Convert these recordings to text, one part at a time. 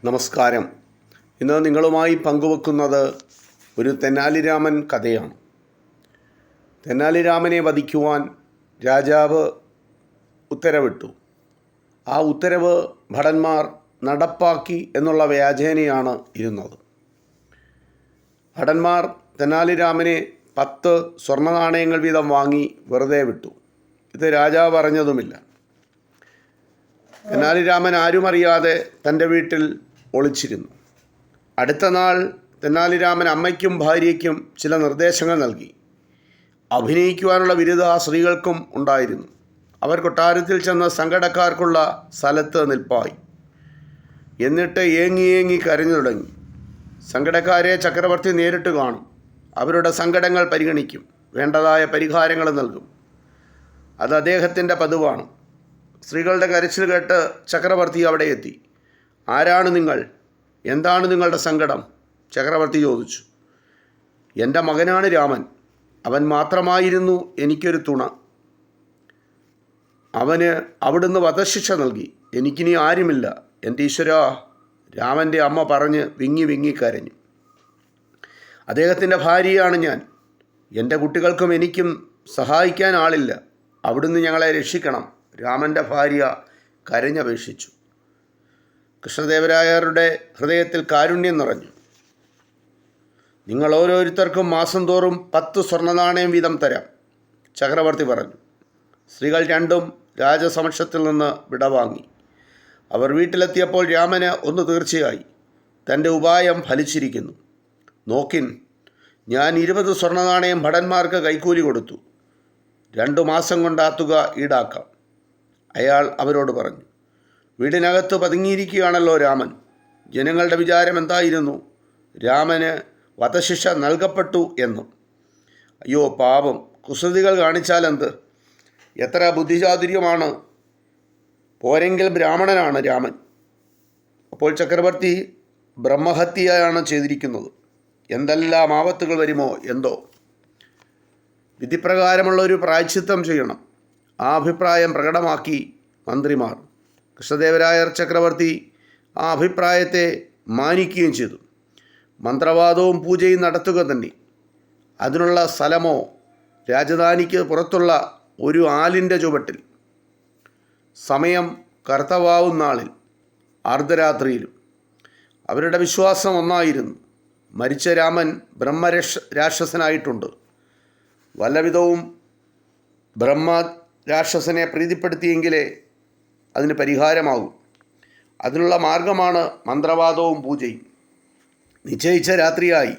നമസ്കാരം. ഇന്ന് നിങ്ങളുമായി പങ്കുവെക്കുന്നത് ഒരു തെനാലിരാമൻ കഥയാണ്. തെനാലിരാമനെ വധിക്കുവാൻ രാജാവ് ഉത്തരവിട്ടു. ആ ഉത്തരവ് ഭടന്മാർ നടപ്പാക്കി എന്നുള്ള വ്യാജേനയാണ് ഇരുന്നത്. ഭടന്മാർ തെനാലിരാമനെ 10 സ്വർണ്ണ നാണയങ്ങൾ വീതം വാങ്ങി വെറുതെ വിട്ടു. ഇത് രാജാവ് അറിഞ്ഞതുമില്ല. തെനാലിരാമൻ ആരുമറിയാതെ തൻ്റെ വീട്ടിൽ ഒളിച്ചിരുന്നു. അടുത്ത നാൾ തെനാലിരാമൻ അമ്മയ്ക്കും ഭാര്യയ്ക്കും ചില നിർദ്ദേശങ്ങൾ നൽകി. അഭിനയിക്കുവാനുള്ള ബിരുദം ആ സ്ത്രീകൾക്കും ഉണ്ടായിരുന്നു. അവർ കൊട്ടാരത്തിൽ ചെന്ന് സങ്കടക്കാർക്കുള്ള സ്ഥലത്ത് നിൽപ്പായി. എന്നിട്ട് ഏങ്ങി കരഞ്ഞു തുടങ്ങി. സങ്കടക്കാരെ ചക്രവർത്തി നേരിട്ട് കാണും. അവരുടെ സങ്കടങ്ങൾ പരിഗണിക്കും. വേണ്ടതായ പരിഹാരങ്ങൾ നൽകും. അത് അദ്ദേഹത്തിൻ്റെ പതിവാണ്. സ്ത്രീകളുടെ കരച്ചിൽ കേട്ട് ചക്രവർത്തി അവിടെ എത്തി. ആരാണ് നിങ്ങൾ? എന്താണ് നിങ്ങളുടെ സങ്കടം? ചക്രവർത്തി ചോദിച്ചു. എൻ്റെ മകനാണ് രാമൻ. അവൻ മാത്രമായിരുന്നു എനിക്കൊരു തുണ. അവന് അവിടുന്ന് വധശിക്ഷ നൽകി. എനിക്കിനി ആരുമില്ല. എൻ്റെ ഈശ്വരാ, രാമൻ്റെ അമ്മ പറഞ്ഞ് വിങ്ങി കരഞ്ഞു. അദ്ദേഹത്തിൻ്റെ ഭാര്യയാണ് ഞാൻ. എൻ്റെ കുട്ടികൾക്കും എനിക്കും സഹായിക്കാൻ ആളില്ല. അവിടുന്ന് ഞങ്ങളെ രക്ഷിക്കണം. രാമൻ്റെ ഭാര്യ കരഞ്ഞപേക്ഷിച്ചു. കൃഷ്ണദേവരായരുടെ ഹൃദയത്തിൽ കാരുണ്യം നിറഞ്ഞു. നിങ്ങൾ ഓരോരുത്തർക്കും മാസം തോറും 10 സ്വർണ്ണ നാണയം വീതം തരാം, ചക്രവർത്തി പറഞ്ഞു. സ്ത്രീകൾ രണ്ടും രാജസമക്ഷത്തിൽ നിന്ന് വിടവാങ്ങി. അവർ വീട്ടിലെത്തിയപ്പോൾ രാമന് ഒന്ന് തീർച്ചയായി. തൻ്റെ ഉപായം ഫലിച്ചിരിക്കുന്നു. നോക്കിൻ, ഞാൻ 20 സ്വർണ്ണ നാണയം ഭടന്മാർക്ക് കൈക്കൂലി കൊടുത്തു. 2 മാസം കൊണ്ട് ആ തുക ഈടാക്കാം. അയാൾ അവരോട് പറഞ്ഞു. വീടിനകത്ത് പതുങ്ങിയിരിക്കുകയാണല്ലോ രാമൻ. ജനങ്ങളുടെ വിചാരം എന്തായിരുന്നു? രാമന് വധശിക്ഷ നൽകപ്പെട്ടു എന്നും. അയ്യോ പാപം, കുസൃതികൾ കാണിച്ചാലെന്ത്? എത്ര ബുദ്ധിചാതുര്യമാണ്! പോരെങ്കിൽ ബ്രാഹ്മണനാണ് രാമൻ. അപ്പോൾ ചക്രവർത്തി ബ്രഹ്മഹത്യയാണ് ചെയ്തിരിക്കുന്നത്. എന്തെല്ലാം ആപത്തുകൾ വരുമോ എന്തോ. വിധിപ്രകാരമുള്ള ഒരു പ്രായശ്ചിത്തം ചെയ്യണം. ആ അഭിപ്രായം പ്രകടമാക്കി മന്ത്രിമാർ. കൃഷ്ണദേവരായർ ചക്രവർത്തി ആ അഭിപ്രായത്തെ മാനിക്കുകയും ചെയ്തു. മന്ത്രവാദവും പൂജയും നടത്തുക തന്നെ. അതിനുള്ള സ്ഥലമോ രാജധാനിക്ക് പുറത്തുള്ള ഒരു ആലിൻ്റെ ചുവട്ടിൽ. സമയം കർത്തവാവും നാളിൽ, അർദ്ധരാത്രിയിലും. അവരുടെ വിശ്വാസം ഒന്നായിരുന്നു. മരിച്ച രാമൻ രാക്ഷസനായിട്ടുണ്ട്. വല്ലവിധവും രാക്ഷസനെ പ്രീതിപ്പെടുത്തിയെങ്കിലേ അതിന് പരിഹാരമാകും. അതിനുള്ള മാർഗമാണ് മന്ത്രവാദവും പൂജയും. നിശ്ചയിച്ച രാത്രിയായി.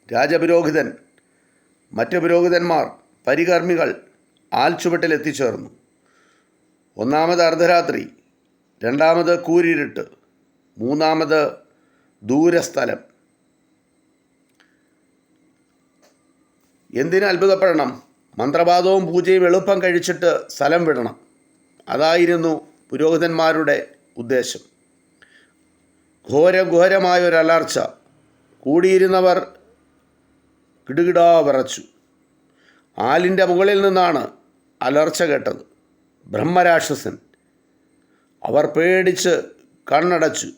രാജപുരോഹിതൻ, മറ്റു പുരോഹിതന്മാർ, പരികർമ്മികൾ ആൽച്ചുവട്ടിൽ എത്തിച്ചേർന്നു. 1-ാമത് അർദ്ധരാത്രി, 2-ാമത് കൂരിരുട്ട്, 3-ാമത് ദൂരസ്ഥലം. എന്തിന് അത്ഭുതപ്പെടണം? മന്ത്രവാദവും പൂജയും എളുപ്പം കഴിച്ചിട്ട് സ്ഥലം വിടണം. അതായിരുന്നു പുരോഹിതന്മാരുടെ ഉദ്ദേശം. ഘോരമായൊരലർച്ച. കൂടിയിരുന്നവർ കിടുകിടാ വിറച്ചു. ആലിൻ്റെ മുകളിൽ നിന്നാണ് അലർച്ച കേട്ടത്. ബ്രഹ്മരാക്ഷസൻ. അവർ പേടിച്ച് കണ്ണടച്ചു.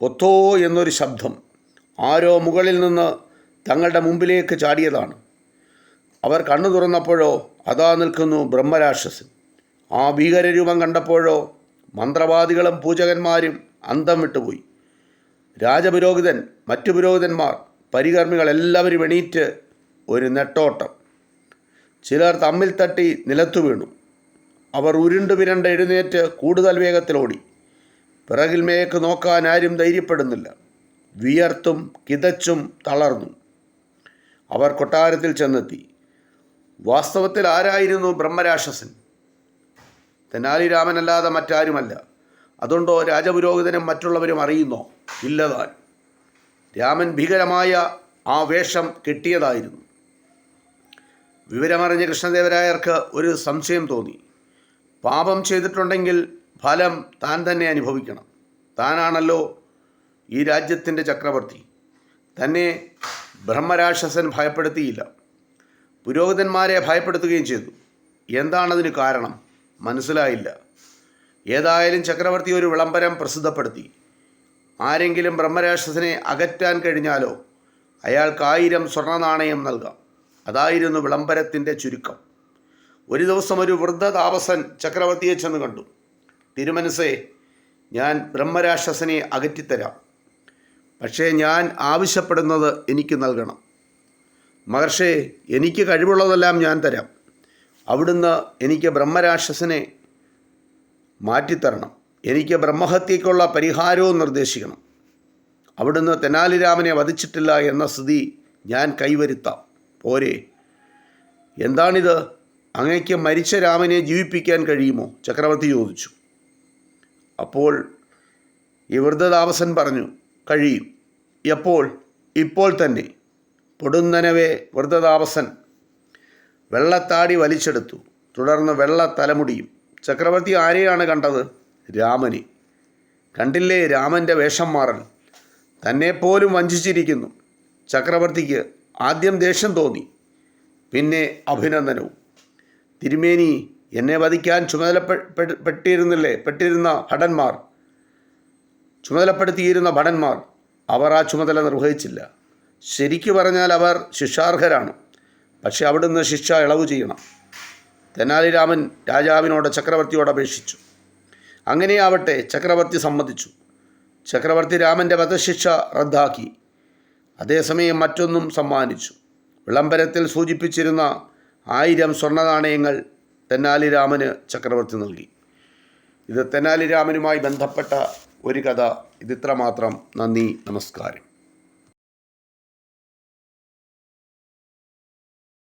പൊത്തോ എന്നൊരു ശബ്ദം. ആരോ മുകളിൽ നിന്ന് തങ്ങളുടെ മുമ്പിലേക്ക് ചാടിയതാണ്. അവർ കണ്ണു തുറന്നപ്പോഴോ അതാ നിൽക്കുന്നു ബ്രഹ്മരാക്ഷസൻ. ആ ഭീകരരൂപം കണ്ടപ്പോഴോ മന്ത്രവാദികളും പൂജകന്മാരും അന്തം വിട്ടുപോയി. രാജപുരോഹിതൻ, മറ്റു പുരോഹിതന്മാർ, പരികർമ്മികൾ എല്ലാവരും എണീറ്റ് ഒരു നെട്ടോട്ടം. ചിലർ തമ്മിൽ തട്ടി നിലത്തു വീണു. അവർ ഉരുണ്ട് എഴുന്നേറ്റ് കൂടുതൽ വേഗത്തിലോടി. പിറകിൽമേക്ക് നോക്കാൻ ആരും ധൈര്യപ്പെടുന്നില്ല. വിയർത്തും കിതച്ചും തളർന്നു. അവർ കൊട്ടാരത്തിൽ ചെന്നെത്തി. വാസ്തവത്തിൽ ആരായിരുന്നു ബ്രഹ്മരാക്ഷസൻ? തെനാലിരാമനല്ലാതെ മറ്റാരുമല്ല. അതുകൊണ്ടോ രാജപുരോഹിതനും മറ്റുള്ളവരും അറിയുന്നോ? ഇല്ലതാൻ. രാമൻ ഭീകരമായ ആ വേഷം കെട്ടിയതായിരുന്നു. വിവരമറിഞ്ഞ കൃഷ്ണദേവരായർക്ക് ഒരു സംശയം തോന്നി. പാപം ചെയ്തിട്ടുണ്ടെങ്കിൽ ഫലം താൻ തന്നെ അനുഭവിക്കണം. താനാണല്ലോ ഈ രാജ്യത്തിൻ്റെ ചക്രവർത്തി. തന്നെ ബ്രഹ്മരാക്ഷസൻ ഭയപ്പെടുത്തിയില്ല. പുരോഹിതന്മാരെ ഭയപ്പെടുത്തുകയും ചെയ്തു. എന്താണതിന് കാരണം? മനസ്സിലായില്ല. ഏതായാലും ചക്രവർത്തി ഒരു വിളംബരം പ്രസിദ്ധപ്പെടുത്തി. ആരെങ്കിലും ബ്രഹ്മരാക്ഷസനെ അകറ്റാൻ കഴിഞ്ഞാലോ അയാൾക്ക് 1000 സ്വർണ്ണ നാണയം നൽകാം. അതായിരുന്നു വിളംബരത്തിൻ്റെ ചുരുക്കം. ഒരു ദിവസം ഒരു വൃദ്ധ താപസൻ ചക്രവർത്തിയെ ചെന്ന് കണ്ടു. തിരുമനസ്സേ, ഞാൻ ബ്രഹ്മരാക്ഷസനെ അകറ്റിത്തരാം. പക്ഷേ ഞാൻ ആവശ്യപ്പെടുന്നത് എനിക്ക് നൽകണം. മഹർഷേ, എനിക്ക് കഴിവുള്ളതെല്ലാം ഞാൻ തരാം. അവിടുന്ന് എനിക്ക് ബ്രഹ്മരാക്ഷസനെ മാറ്റിത്തരണം. എനിക്ക് ബ്രഹ്മഹത്യയ്ക്കുള്ള പരിഹാരവും നിർദ്ദേശിക്കണം. അവിടുന്ന് തെനാലിരാമനെ വധിച്ചിട്ടില്ല എന്ന സ്ഥിതി ഞാൻ കൈവരുത്താം. പോരെ? എന്താണിത്? അങ്ങയ്ക്ക് മരിച്ച രാമനെ ജീവിപ്പിക്കാൻ കഴിയുമോ? ചക്രവർത്തി ചോദിച്ചു. അപ്പോൾ ഈ വൃദ്ധതാപസൻ പറഞ്ഞു, കഴിയും. എപ്പോൾ? ഇപ്പോൾ തന്നെ. പൊടുന്നനവേ വൃദ്ധതാപസൻ വെള്ളത്താടി വലിച്ചെടുത്തു. തുടർന്ന് വെള്ള തലമുടിയും. ചക്രവർത്തി ആരെയാണ് കണ്ടത്? രാമനെ. കണ്ടില്ലേ രാമൻ്റെ വേഷം മാറൽ? തന്നെപ്പോലും വഞ്ചിച്ചിരിക്കുന്നു. ചക്രവർത്തിക്ക് ആദ്യം ദേഷ്യം തോന്നി, പിന്നെ അഭിനന്ദനവും. തിരുമേനി, എന്നെ വധിക്കാൻ ചുമതലപ്പെടുത്തിയിരുന്ന ഭടന്മാർ അവർ ആ ചുമതല നിർവഹിച്ചില്ല. ശരിക്കു പറഞ്ഞാൽ അവർ ശിക്ഷാർഹരാണ്. പക്ഷെ അവിടുന്ന് ശിക്ഷ ഇളവ് ചെയ്യണം. തെനാലിരാമൻ രാജാവിനോട് ചക്രവർത്തിയോട് അപേക്ഷിച്ചു. അങ്ങനെയാവട്ടെ, ചക്രവർത്തി സമ്മതിച്ചു. ചക്രവർത്തി രാമൻ്റെ വധശിക്ഷ റദ്ദാക്കി. അതേസമയം മറ്റൊന്നും സമ്മാനിച്ചു. വിളംബരത്തിൽ സൂചിപ്പിച്ചിരുന്ന 1000 സ്വർണ്ണ നാണയങ്ങൾ തെനാലിരാമന് ചക്രവർത്തി നൽകി. ഇത് തെനാലിരാമനുമായി ബന്ധപ്പെട്ട ഒരു കഥ. ഇതിത്രമാത്രം. നന്ദി, നമസ്കാരം.